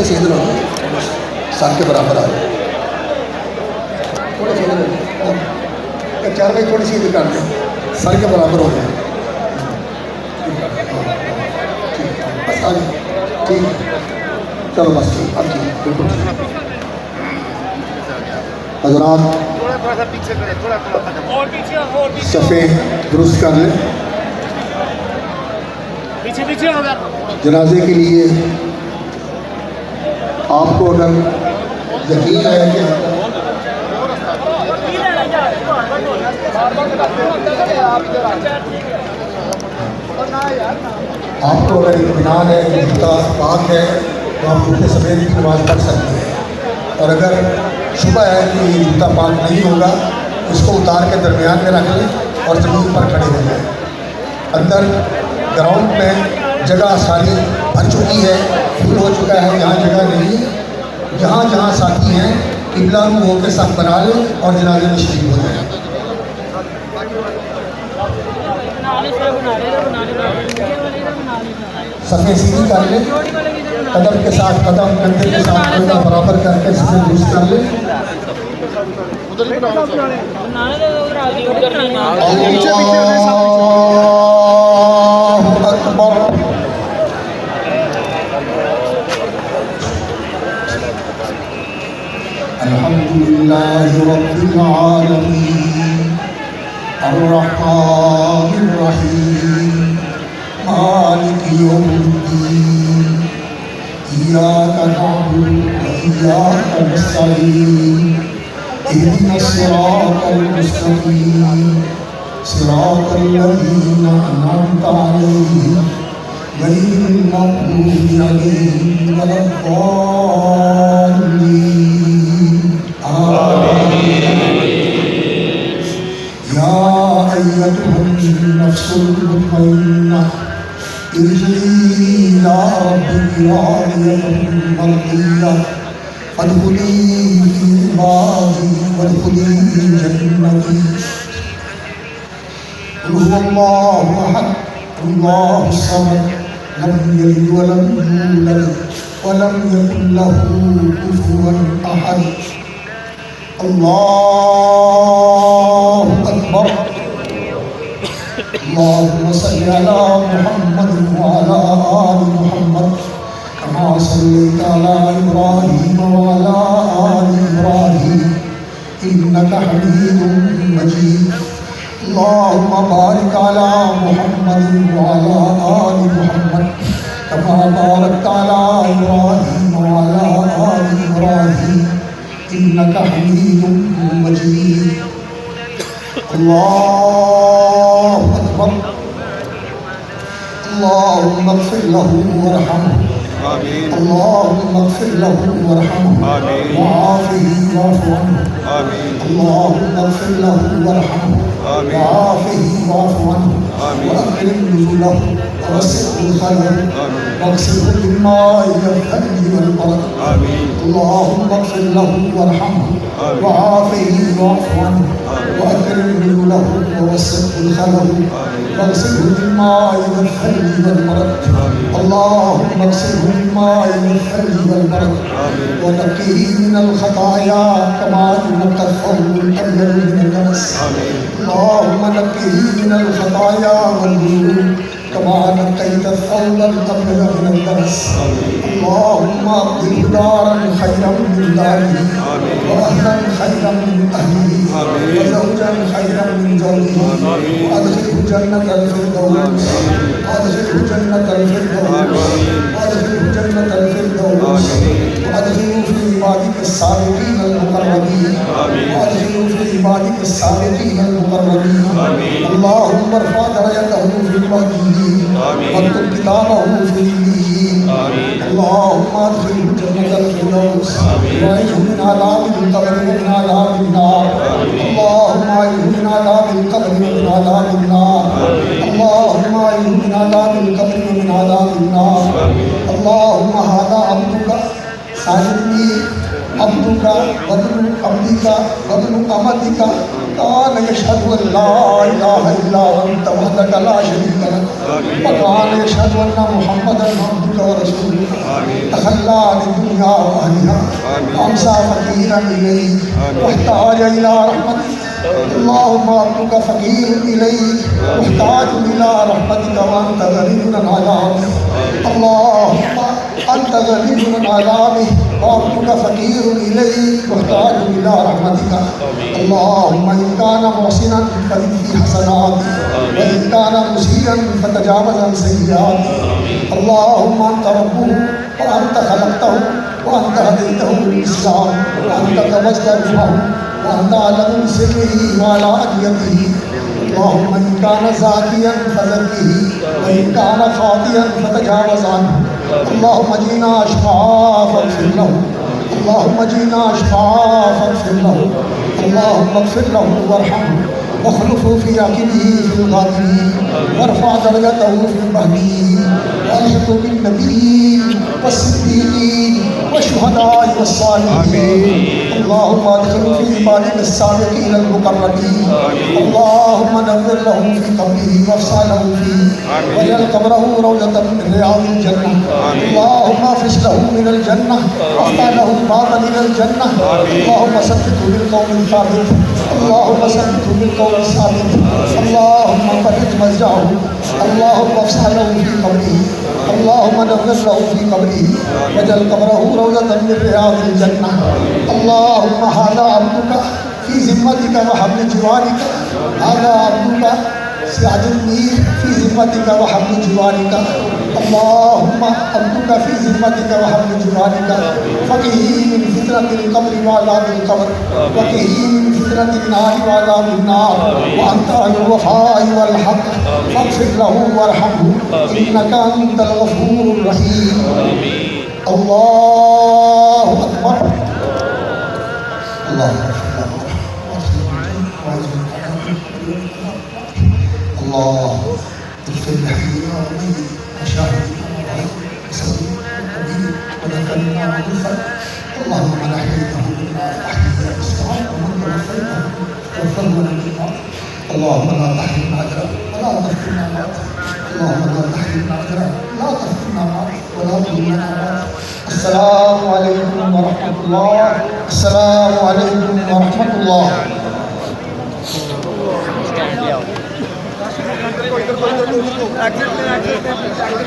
थोड़े से इधर हो जाओ, सर के बराबर आ जाओ, थोड़े से इधर, चार भाई थोड़ी सी इधर कर दें, सर के बराबर हो जाए। बस आ जाओ, ठीक है, चलो बस ठीक, अब ठीक, बिल्कुल ठीक। हज़रात सफ़े दुरुस्त कर लें। पीछे होगा। जनाजे के लिए आपको अगर यकीन है कि आपको अगर इत्मीनान है कि जूता पाक है तो आप जूते सफ़ेद की नमाज़ पढ़ सकते हैं, और अगर शुबह है कि ये जूता पाक नहीं होगा, इसको उतार के दरमियान में रख लें और ज़मीन पर खड़े हो जाएं। अंदर ग्राउंड में जगह सारी भर चुकी है, फुल हो चुका है, जहाँ जगह नहीं है, जहाँ जहाँ साथी हैं किबला मुँह होकर सब बना लें और जनाजे में शरीक हो जाए। सफ़े सीधी कर लें, कदम के साथ कदम, कंधे के साथ कंधा बराबर करके सफ़े दुरुस्त कर लें। अल्लाहु अकबर। अल्हम्दुलिल्लाहि रब्बिल आलमीन, अर्रहमानिर रहीम, मालिकि यौमिद्दीन, इय्याका नअबुदु व इय्याका नस्तईन, इहदिनस सिरातल मुस्तकीम, सिरातल लज़ीना अनअमता अलैहिम, गैरिल मग़्दूबि अलैहिम वलद्दाल्लीन, आमीन। या अय्युहन नफ्सुल मुतमइन्नह, इरजिई इला रब्बिकी रादियतन मर्दिय्यह, फदखुली फी इबादी वदखुली जन्नती। क़ुल हुवल्लाहु अहद, अल्लाहुस समद, लम यलिद वलम यूलद वलम यकुल लहू कुफुवन अहद। अल्लाहु अकबर। अल्लाहुम्मा सल्लि अला मुहम्मद व अला आलि मुहम्मद कमा सल्लैता अला इब्राहीम व अला आलि इब्राहीम इन्नका हमीदुम मजीद। अल्लाहुम्मा बारिक अला मुहम्मद व अला आलि मुहम्मद कमा बारकता अला इब्राहीम व अला आलि इब्राहीम इन्नका हमीदुम मजीद। अल्लाहु अकबर। अल्लाहुम्मा इग़फिर लहू वरहमहू, आमीन। अल्लाहुम्मा इग़फिर लहू वरहमहू, आमीन। वआफ़िही वअफ़ु अन्हु, आमीन। अल्लाहुम्मा इग़फिर लहू वरहमहू, आमीन। वआफ़िही वअफ़ु अन्हु, आमीन। वअक्रिम नुज़ुलहू ववस्सिअ मुदखलहू, वग्सिलहू बिल्माइ वल-थल्जि वल-बरद, आमीन। अल्लाहुम्मा इग़फिर लहू वरहमहू, वआफ़िही वअफ़ु अन्हु, वअक्रिम नुज़ुलहू ववस्सिअ मुदखलहू, वग्सिलहू बिल्माइ वल-थल्जि वल-बरद, अल्लाहुम्मा इग़सिलहू बिल्माइ वल-थल्जि वल-बरद, वनक़्क़िही मिनल ख़ताया कमा युनक़्क़ल थौबुल अbyadu मिनद दनस, अल्लाहुम्मा नक़्क़िही मिनल ख़ताया वल-ज़ुनूब कमा नक़्क़ैत थौबल अbyada मिनद दनस, अल्लाहुम्मा अब्दिलहू दारन ख़ैरन मिन दारिही, व अहलन ख़ैरन मिन अहलिही, व ज़ौजन ख़ैरन मिन ज़ौजिही, व अदख़िलहू जन्नतल फ़िरदौस, अदख़िलहू जन्नतल फ़िरदौस, अदख़िलहू जन्नतल फ़िरदौस, अदख़िलहू फ़ी इबादिकस साबिक़ीनल मुक़र्रबीन, अदख़िलहू फ़ी इबादिकस साबिक़ीनल मुक़र्रबीन। अल्लाहुम्मा इरफ़अ दरजतहू फ़िल महदीयीन, वक्तुब किताबहू फ़िल इल्लिय्यीन, अल्लाहुम्मा अदख़िलहू जन्नतल फ़िरदौस, वअइज़हू मिन अज़ाबिल क़ब्र व मिन अज़ाबिन नार, अल्लाहुम्मा अइज़हू मिन अज़ाबिल क़ब्र व मिन अज़ाबिन नार, अल्लाहुम्मा अइज़हू मिन अज़ाबिल क़ब्र व मिन अज़ाबिन नार। अल्लाहुम्मा हाज़ा अब्दुका साजिदी अब्दुका عبدك وابن عبدك وابن أمتك كان يشهد أن لا إله إلا أنت وحدك لا شريك لك وكان يشهد أن محمدا عبدك ورسولك تخلى عن الدنيا وأهلها وأمسى فقيرا إليك واحتاج إلى رحمتك اللهم عبدك فقير إليك محتاج إلى رحمتك وأنت غني عن عذابك اللهم أنت غني عن عذابك وعبدك فقير إليك محتاج إلى رحمتك اللهم إن كان محسنا فزد في حسناته وإن كان مسيئا فتجاوز عن سيئاته اللهم أنت ربه وأنت خلقته وأنت هديته للإسلام وأنت كبست روحه وأنت أعلم بسره وعلى أديته اللهم إن كان زاكيا فزكه وإن كان خاطئا فتجاوز عنه اللهم جئنا أشفعاء فاغفر له اللهم جئنا أشفعاء فاغفر له اللهم اغفر له وارحمه واخلفه في عقبه في الغابرين وارفع درجته في المهديين والحقه بالنبيين والصديقين والشهداء والصالحين اللهم ادخله في عبادك السابقين المقربين اللهم نور له في قبره وافسح له فيه واجعل قبره روضة من رياض الجنة اللهم افرش له من الجنة وافتح له بابا إلى الجنة اللهم ثبته بالقول الثابت اللهم ثبته بالقول الثابت اللهم فرج مزجعه اللهم افسح له في قبره اللهم نور له في قبره واجعل قبره روضة من رياض الجنة اللهم هذا عبدك في ذمتك وحبل جوارك هذا عبدك سعد المير في ذمتك وحبل جوارك اللهم عبدك في ذمتك وحبل جوارك فقه من فتنة القبر وعذاب القبر وقه من فتنة النار وعذاب النار وأنت أهل الوفاء والحق فاغفر له وارحمه إنك أنت الغفور الرحيم الله أكبر الله الله اغفر لحينا وميت وشاهدنا وسلم ونكلنا ونفر اللهم من احييته منا فاحييه بالصلاه ومن توفيته توفنا بالإيمان اللهم لا تحرمنا اجرا ولا تفتنا موتا اللهم لا تحرمنا اجرا لا تفتنا موتا ولا تضلنا موتا السلام عليكم ورحمه الله السلام عليكم ورحمه الله